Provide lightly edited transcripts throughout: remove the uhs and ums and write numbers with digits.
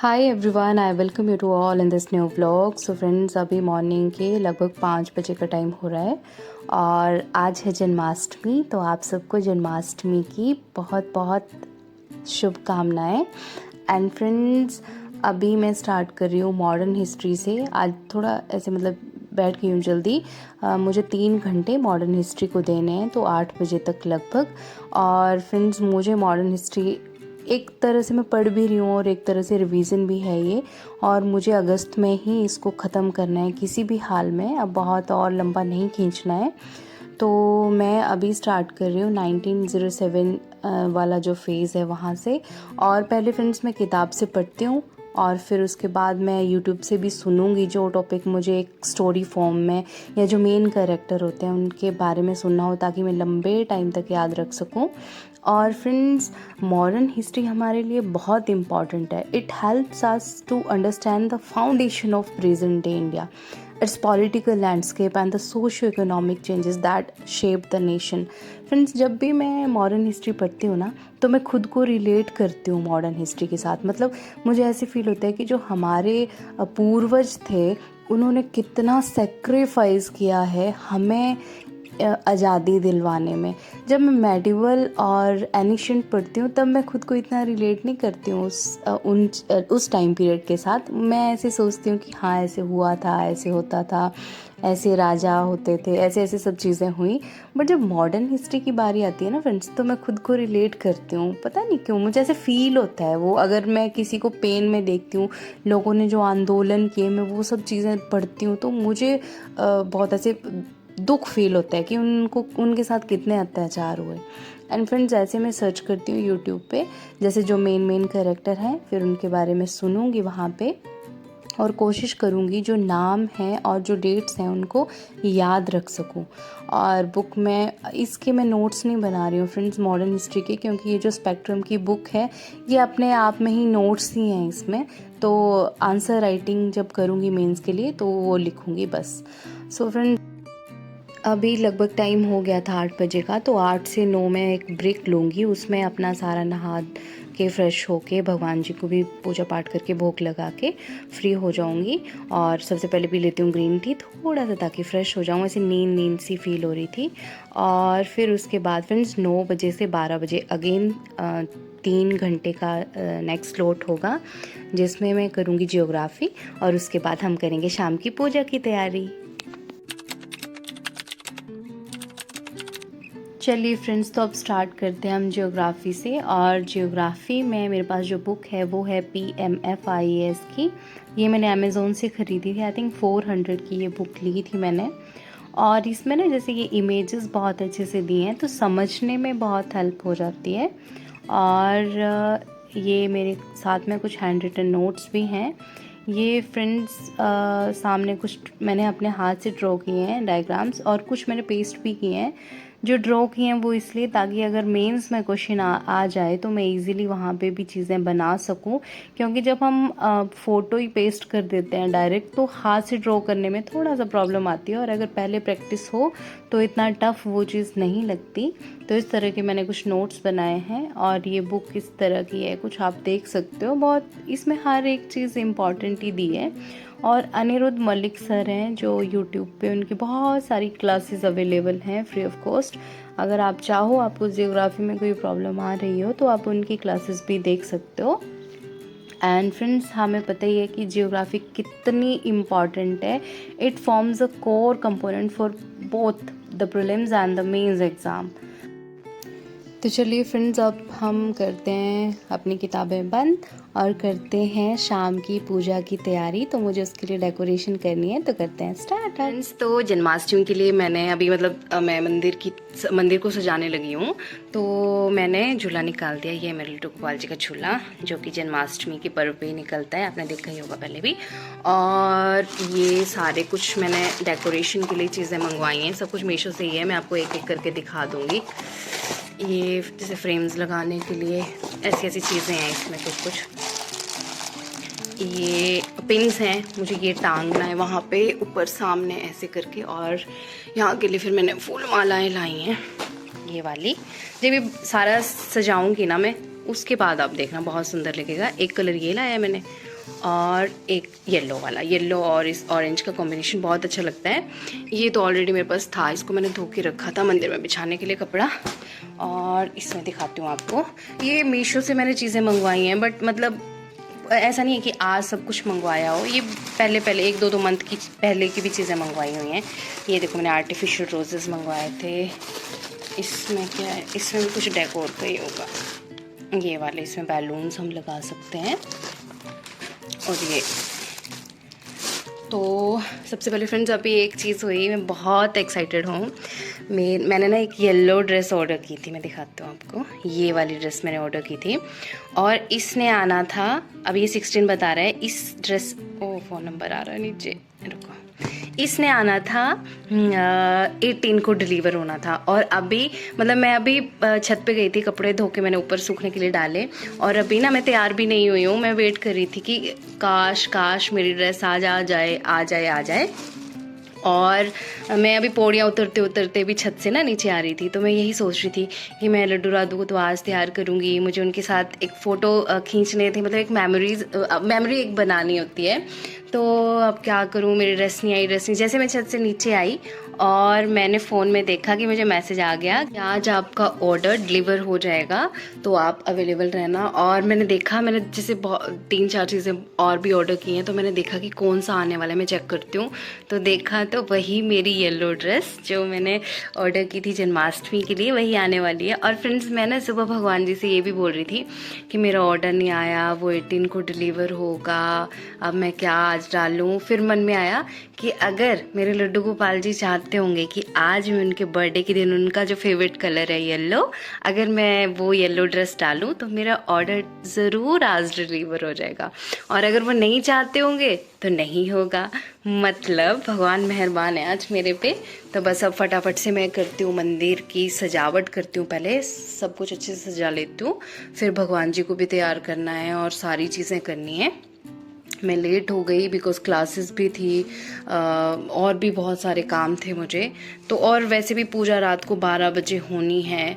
Hi everyone, I welcome you to all in this new vlog. So friends, अभी morning के लगभग 5 बजे का टाइम हो रहा है और आज है जन्माष्टमी। तो आप सबको जन्माष्टमी की बहुत बहुत शुभकामनाएं। एंड फ्रेंड्स, अभी मैं स्टार्ट कर रही हूँ मॉडर्न हिस्ट्री से। आज थोड़ा ऐसे बैठ गई हूँ जल्दी। मुझे 3 घंटे मॉडर्न हिस्ट्री को देने हैं, तो 8 बजे तक लगभग। और फ्रेंड्स, मुझे मॉडर्न हिस्ट्री एक तरह से मैं पढ़ भी रही हूँ और एक तरह से रिवीजन भी है ये, और मुझे अगस्त में ही इसको ख़त्म करना है किसी भी हाल में। अब बहुत और लंबा नहीं खींचना है। तो मैं अभी स्टार्ट कर रही हूँ 1907 वाला जो फेज़ है वहाँ से। और पहले फ्रेंड्स मैं किताब से पढ़ती हूँ और फिर उसके बाद मैं यूट्यूब से भी सुनूंगी जो टॉपिक मुझे एक स्टोरी फॉर्म में या जो मेन कैरेक्टर होते हैं उनके बारे में सुनना हो, ताकि मैं लंबे टाइम तक याद रख सकूं। और फ्रेंड्स, मॉडर्न हिस्ट्री हमारे लिए बहुत इम्पॉर्टेंट है। It helps us to understand the foundation of present day India, its political landscape and the socio-economic changes that shape the nation. Friends, जब भी मैं मॉडर्न हिस्ट्री पढ़ती हूँ ना, तो मैं खुद को रिलेट करती हूँ मॉडर्न हिस्ट्री के साथ। मतलब मुझे ऐसे फील होता है कि जो हमारे पूर्वज थे उन्होंने कितना सेक्रीफाइस किया है हमें आज़ादी दिलवाने में। जब मैं मेडिवल और एनिशेंट पढ़ती हूँ तब मैं खुद को इतना रिलेट नहीं करती हूँ उस टाइम पीरियड के साथ। मैं ऐसे सोचती हूँ कि हाँ, ऐसे हुआ था, ऐसे होता था, ऐसे राजा होते थे, ऐसे ऐसे सब चीज़ें हुई। बट जब मॉडर्न हिस्ट्री की बारी आती है ना फ्रेंड्स, तो मैं खुद को रिलेट करती हूँ। पता नहीं क्यों मुझे ऐसे फील होता है वो। अगर मैं किसी को पेन में देखती हूँ, लोगों ने जो आंदोलन किए, मैं वो सब चीज़ें पढ़ती हूँ, तो मुझे बहुत ऐसे दुख फील होता है कि उनके साथ कितने अत्याचार हुए। एंड फ्रेंड्स, ऐसे मैं सर्च करती हूँ यूट्यूब पे, जैसे जो मेन कैरेक्टर हैं, फिर उनके बारे में सुनूंगी वहाँ पे और कोशिश करूँगी जो नाम हैं और जो डेट्स हैं उनको याद रख सकूँ। और बुक में इसके मैं नोट्स नहीं बना रही हूँ फ्रेंड्स मॉडर्न हिस्ट्री के, क्योंकि ये जो स्पेक्ट्रम की बुक है ये अपने आप में ही नोट्स ही हैं इसमें। तो आंसर राइटिंग जब करूँगी मेंस के लिए तो वो लिखूँगी बस। सो फ्रेंड्स, अभी लगभग टाइम हो गया था 8 बजे का, तो 8 से 9 में एक ब्रेक लूँगी। उसमें अपना सारा नहा के फ्रेश होके भगवान जी को भी पूजा पाठ करके भोग लगा के फ्री हो जाऊँगी। और सबसे पहले पी लेती हूँ ग्रीन टी थोड़ा सा, ताकि फ़्रेश हो जाऊँ। ऐसे नींद सी फील हो रही थी। और फिर उसके बाद फ्रेंड्स 9 बजे से 12 बजे अगेन 3 घंटे का नेक्स्ट स्लॉट होगा, जिसमें मैं करूँगी जियोग्राफी। और उसके बाद हम करेंगे शाम की पूजा की तैयारी। चलिए फ्रेंड्स, तो अब स्टार्ट करते हैं हम ज्योग्राफी से। और ज्योग्राफी में मेरे पास जो बुक है वो है PMFIES की। ये मैंने अमेज़ोन से ख़रीदी थी। आई थिंक 400 की ये बुक ली थी मैंने। और इसमें ना जैसे ये इमेजेस बहुत अच्छे से दिए हैं, तो समझने में बहुत हेल्प हो जाती है। और ये मेरे साथ में कुछ हैंड रिटन नोट्स भी हैं। ये फ्रेंड्स सामने कुछ मैंने अपने हाथ से ड्रॉ किए हैं डायग्राम्स, और कुछ मैंने पेस्ट भी किए हैं। जो ड्रॉ किए हैं वो इसलिए ताकि अगर मेंस में क्वेश्चन आ जाए तो मैं इजीली वहाँ पे भी चीज़ें बना सकूँ। क्योंकि जब हम फ़ोटो ही पेस्ट कर देते हैं डायरेक्ट, तो हाथ से ड्रॉ करने में थोड़ा सा प्रॉब्लम आती है, और अगर पहले प्रैक्टिस हो तो इतना टफ वो चीज़ नहीं लगती। तो इस तरह के मैंने कुछ नोट्स बनाए हैं। और ये बुक इस तरह की है, कुछ आप देख सकते हो। बहुत इसमें हर एक चीज़ इम्पॉर्टेंट ही दी है। और अनिरुद्ध मलिक सर हैं जो यूट्यूब पे, उनकी बहुत सारी क्लासेस अवेलेबल हैं फ्री ऑफ कॉस्ट। अगर आप चाहो, आपको जियोग्राफी में कोई प्रॉब्लम आ रही हो, तो आप उनकी क्लासेस भी देख सकते हो। एंड फ्रेंड्स, हमें पता ही है कि जियोग्राफी कितनी इम्पॉर्टेंट है। It forms a core component for both the prelims and the mains exam. तो चलिए फ्रेंड्स, अब हम करते हैं अपनी किताबें बंद और करते हैं शाम की पूजा की तैयारी। तो मुझे उसके लिए डेकोरेशन करनी है, तो करते हैं स्टार्ट फ्रेंड्स। तो जन्माष्टमी के लिए मैंने अभी मैं मंदिर को सजाने लगी हूँ। तो मैंने झूला निकाल दिया। ये मेरे लिट्टू गोपाल जी का झूला, जो कि जन्माष्टमी के पर्व पे ही निकलता है, आपने देखा ही होगा पहले भी। और ये सारे कुछ मैंने डेकोरेशन के लिए चीज़ें मंगवाई हैं। सब कुछ मीशो से ही है, मैं आपको एक एक करके दिखा दूँगी। ये जैसे फ्रेम्स लगाने के लिए ऐसी ऐसी चीज़ें हैं इसमें कुछ। ये पिन्स हैं, मुझे ये टांगना है वहाँ पे ऊपर सामने ऐसे करके। और यहाँ के लिए फिर मैंने फूल मालाएँ लाई हैं, ये वाली। जब ये सारा सजाऊंगी ना मैं, उसके बाद आप देखना बहुत सुंदर लगेगा। एक कलर ये लाया मैंने, और एक येलो वाला, येलो और इस ऑरेंज का कॉम्बिनेशन बहुत अच्छा लगता है। ये तो ऑलरेडी मेरे पास था, इसको मैंने धो के रखा था मंदिर में बिछाने के लिए कपड़ा। और इसमें दिखाती हूँ आपको, ये मीशो से मैंने चीज़ें मंगवाई हैं, बट मतलब ऐसा नहीं है कि आज सब कुछ मंगवाया हो, ये पहले 1-2 मंथ की पहले की भी चीज़ें मंगवाई हुई हैं। ये देखो, मैंने आर्टिफिशियल रोजेस मंगवाए थे। इसमें क्या है, इसमें भी कुछ डेकोर का ही होगा, ये वाले, इसमें बैलून्स हम लगा सकते हैं। और ये तो सबसे पहले फ्रेंड्स, अभी एक चीज़ हुई, मैं बहुत एक्साइटेड हूँ। मैंने ना एक येलो ड्रेस ऑर्डर की थी, मैं दिखाती हूँ आपको। ये वाली ड्रेस मैंने ऑर्डर की थी और इसने आना था, अभी ये 16 बता रहा है। इस ड्रेस, ओ फ़ोन नंबर आ रहा है नीचे, रुको। इसने आना था 18 को डिलीवर होना था। और अभी मतलब मैं अभी छत पे गई थी, कपड़े धो के मैंने ऊपर सूखने के लिए डाले, और अभी ना मैं तैयार भी नहीं हुई हूँ। मैं वेट कर रही थी कि काश मेरी ड्रेस आ जाए। और मैं अभी पौड़ियाँ उतरते उतरते भी छत से ना नीचे आ रही थी, तो मैं यही सोच रही थी कि मैं लड्डू राधू को तो आज तैयार करूँगी, मुझे उनके साथ एक फ़ोटो खींचने थे, मतलब एक मेमोरी एक बनानी होती है। तो अब क्या करूँ, मेरी ड्रेस नहीं आई। जैसे मैं छत से नीचे आई और मैंने फ़ोन में देखा कि मुझे मैसेज आ गया कि आज आपका ऑर्डर डिलीवर हो जाएगा, तो आप अवेलेबल रहना। और मैंने देखा, मैंने जैसे 3-4 चीज़ें और भी ऑर्डर की हैं, तो मैंने देखा कि कौन सा आने वाला है, मैं चेक करती हूँ। तो देखा तो वही मेरी येलो ड्रेस जो मैंने ऑर्डर की थी जन्माष्टमी के लिए, वही आने वाली है। और फ्रेंड्स, मैं ना सुबह भगवान जी से ये भी बोल रही थी कि मेरा ऑर्डर नहीं आया, वो 18 को डिलीवर होगा, अब मैं क्या आज डालूँ। फिर मन में आया कि अगर मेरे लड्डू गोपाल जी चाहते होंगे कि आज मैं उनके बर्थडे के दिन, उनका जो फेवरेट कलर है येलो, अगर मैं वो येलो ड्रेस डालूं तो मेरा ऑर्डर ज़रूर आज डिलीवर हो जाएगा। और अगर वो नहीं चाहते होंगे तो नहीं होगा। मतलब भगवान मेहरबान है आज मेरे पे। तो बस अब फटाफट से मैं करती हूँ, मंदिर की सजावट करती हूँ, पहले सब कुछ अच्छे से सजा लेती हूँ, फिर भगवान जी को भी तैयार करना है और सारी चीज़ें करनी है। मैं लेट हो गई बिकॉज क्लासेस भी थी, और भी बहुत सारे काम थे मुझे तो। और वैसे भी पूजा रात को 12 बजे होनी है,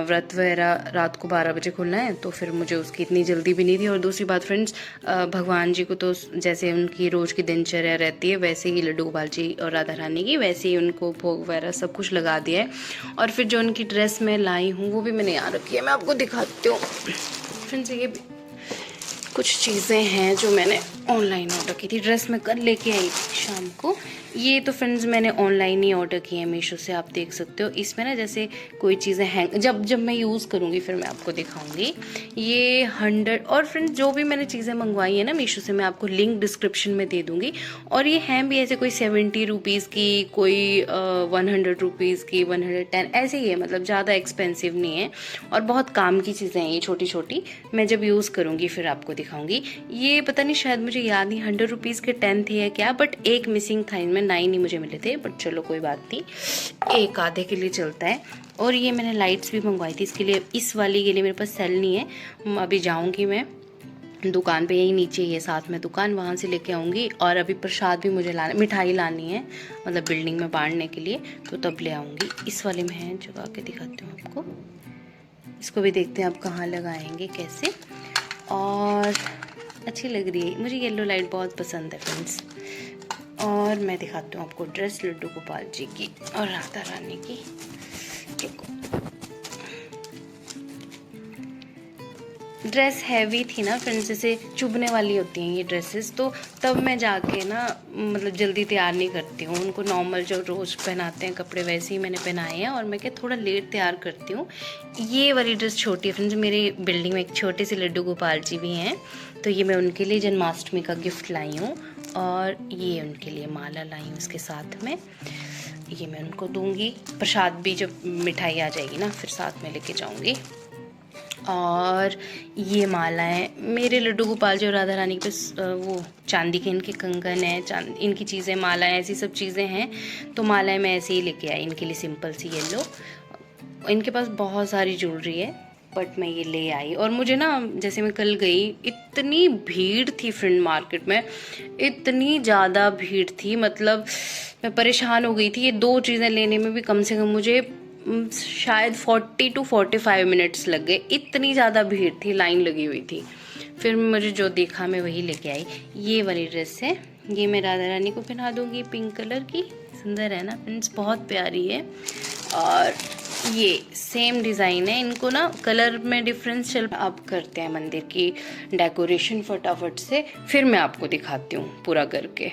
व्रत वगैरह रात को 12 बजे खुलना है, तो फिर मुझे उसकी इतनी जल्दी भी नहीं थी। और दूसरी बात फ्रेंड्स, भगवान जी को तो जैसे उनकी रोज़ की दिनचर्या रहती है, वैसे ही लड्डू गोपाल जी और राधा रानी की, वैसे ही उनको भोग वगैरह सब कुछ लगा दिया है। और फिर जो उनकी ड्रेस मैं लाई हूँ वो भी मैंने यहाँ रखी है, मैं आपको दिखाती हूँ फ्रेंड्स। ये कुछ चीज़ें हैं जो मैंने ऑनलाइन ऑर्डर की थी, ड्रेस मैं कल लेके आई थी शाम को। ये तो फ्रेंड्स मैंने ऑनलाइन ही ऑर्डर किए हैं मीशो से, आप देख सकते हो। इसमें ना जैसे कोई चीज़ें हैंग, जब मैं यूज़ करूँगी फिर मैं आपको दिखाऊंगी। ये 100, और फ्रेंड्स जो भी मैंने चीज़ें मंगवाई है ना मीशो से, मैं आपको लिंक डिस्क्रिप्शन में दे दूँगी। और ये हैं भी ऐसे, कोई 70 रुपीज़ की, कोई 100 रुपीज़ की, 110, ऐसे ही है, मतलब ज़्यादा एक्सपेंसिव नहीं है। और बहुत काम की चीज़ें हैं ये, छोटी छोटी। मैं जब यूज़ करूँगी फिर आपको दिखाऊंगी। ये पता नहीं, शायद मुझे याद नहीं 100 रुपीज़ के 10 थे या क्या, बट एक मिसिंग था इनमें, 9 ही मुझे मिले थे, बट चलो कोई बात नहीं, एक आधे के लिए चलता है। और ये मैंने लाइट्स भी मंगवाई थी इसके लिए, इस वाली के लिए मेरे पास सेल नहीं है। अभी जाऊंगी मैं दुकान पे, यही नीचे ही है साथ में दुकान, वहाँ से लेके आऊँगी। और अभी प्रसाद भी मुझे लाना, मिठाई लानी है, मतलब बिल्डिंग में बांटने के लिए, तो तब ले आऊँगी। इस वाले में है, जगा के दिखाती हूँ आपको। इसको भी देखते हैं आप कहाँ लगाएंगे, कैसे। और अच्छी लग रही है, मुझे येलो लाइट बहुत पसंद है फ्रेंड्स। और मैं दिखाती हूँ आपको ड्रेस लड्डू गोपाल जी की और राधा रानी की। ड्रेस हैवी थी ना फ्रेंड्स, जैसे चुभने वाली होती हैं ये ड्रेसेस, तो तब मैं जाके ना मतलब जल्दी तैयार नहीं करती हूँ उनको। नॉर्मल जो रोज़ पहनाते हैं कपड़े वैसे ही मैंने पहनाए हैं, और मैं क्या थोड़ा लेट तैयार करती हूँ। ये वाली ड्रेस छोटी है फ्रेंड्स, मेरी बिल्डिंग में एक छोटे से लड्डू गोपाल जी भी हैं, तो ये मैं उनके लिए जन्माष्टमी का गिफ्ट लाई हूँ। और ये उनके लिए माला लाई हूँ इसके साथ में, ये मैं उनको दूँगी। प्रसाद भी जब मिठाई आ जाएगी ना फिर साथ में लेके जाऊँगी। और ये मालाएं मेरे लड्डू गोपाल जी और राधा रानी के वो चांदी के इनके कंगन है, इनकी चीज़ें, मालाएं, ऐसी सब चीज़ें हैं। तो मालाएं मैं ऐसे ही लेके आई इनके लिए, सिंपल सी येलो। इनके पास बहुत सारी ज्वेलरी है, बट मैं ये ले आई। और मुझे ना, जैसे मैं कल गई, इतनी भीड़ थी फ्रेंड मार्केट में, इतनी ज़्यादा भीड़ थी, मतलब मैं परेशान हो गई थी। ये 2 चीज़ें लेने में भी कम से कम मुझे शायद 40 to 45 मिनट्स लग गए, इतनी ज़्यादा भीड़ थी, लाइन लगी हुई थी। फिर मुझे जो देखा मैं वही लेके आई। ये वाली ड्रेस है, ये मैं राधा रानी को पहना दूँगी, पिंक कलर की। सुंदर है ना फ्रेंड्स, बहुत प्यारी है। और ये सेम डिज़ाइन है, इनको ना कलर में डिफरेंस चल। अब करते हैं मंदिर की डेकोरेशन फटाफट से, फिर मैं आपको दिखाती हूँ पूरा करके।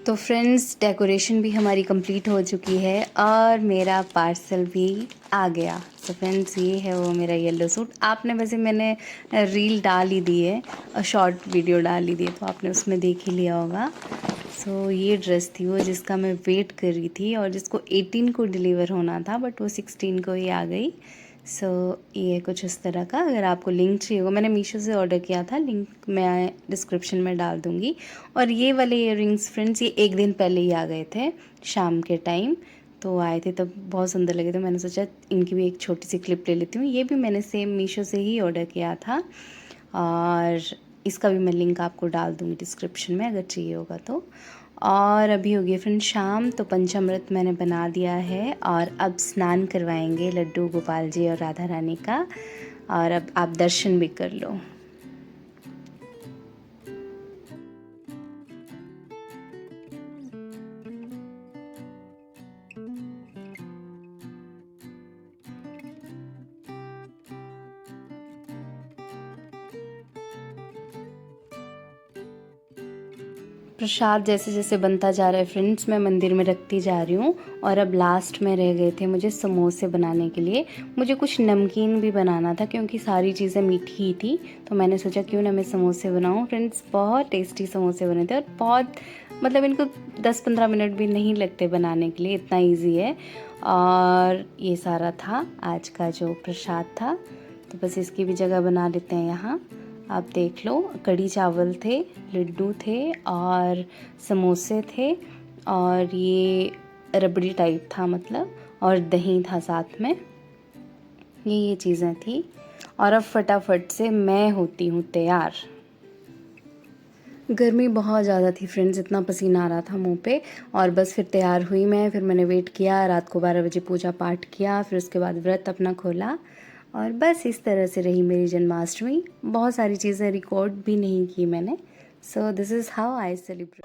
तो फ्रेंड्स, डेकोरेशन भी हमारी कंप्लीट हो चुकी है और मेरा पार्सल भी आ गया। तो फ्रेंड्स, ये है वो मेरा येलो सूट। आपने वैसे मैंने रील डाल ही दी है और शॉर्ट वीडियो डाल ही दी है, तो आपने उसमें देख ही लिया होगा। सो ये ड्रेस थी वो जिसका मैं वेट कर रही थी और जिसको 18 को डिलीवर होना था, बट वो 16 को ही आ गई। सो ये कुछ इस तरह का। अगर आपको लिंक चाहिए होगा, मैंने मीशो से ऑर्डर किया था, लिंक मैं डिस्क्रिप्शन में डाल दूँगी। और ये वाले इयररिंग्स फ्रेंड्स, ये एक दिन पहले ही आ गए थे शाम के टाइम, तो आए थे तब बहुत सुंदर लगे थे। मैंने सोचा इनकी भी एक छोटी सी क्लिप ले लेती हूँ। ये भी मैंने सेम मीशो से ही ऑर्डर किया था और इसका भी मैं लिंक आपको डाल दूँगी डिस्क्रिप्शन में अगर चाहिए होगा तो। और अभी हो गई फ्रेंड शाम, तो पंचामृत मैंने बना दिया है और अब स्नान करवाएंगे लड्डू गोपाल जी और राधा रानी का। और अब आप दर्शन भी कर लो। प्रसाद जैसे जैसे बनता जा रहा है फ्रेंड्स, मैं मंदिर में रखती जा रही हूँ। और अब लास्ट में रह गए थे मुझे समोसे बनाने के लिए। मुझे कुछ नमकीन भी बनाना था क्योंकि सारी चीज़ें मीठी ही थी, तो मैंने सोचा क्यों ना मैं समोसे बनाऊँ। फ्रेंड्स, बहुत टेस्टी समोसे बने थे और बहुत मतलब इनको 10-15 मिनट भी नहीं लगते बनाने के लिए, इतना ईजी है। और ये सारा था आज का जो प्रसाद था, तो बस इसकी भी जगह बना लेते हैं यहाँ। आप देख लो, कढ़ी चावल थे, लड्डू थे और समोसे थे और ये रबड़ी टाइप था मतलब, और दही था साथ में। ये चीज़ें थी। और अब फटाफट से मैं होती हूँ तैयार। गर्मी बहुत ज़्यादा थी फ्रेंड्स, इतना पसीना आ रहा था मुंह पे। और बस फिर तैयार हुई मैं, फिर मैंने वेट किया, रात को 12 बजे पूजा पाठ किया, फिर उसके बाद व्रत अपना खोला। और बस इस तरह से रही मेरी जन्माष्टमी। बहुत सारी चीज़ें रिकॉर्ड भी नहीं की मैंने। So this is how I celebrate.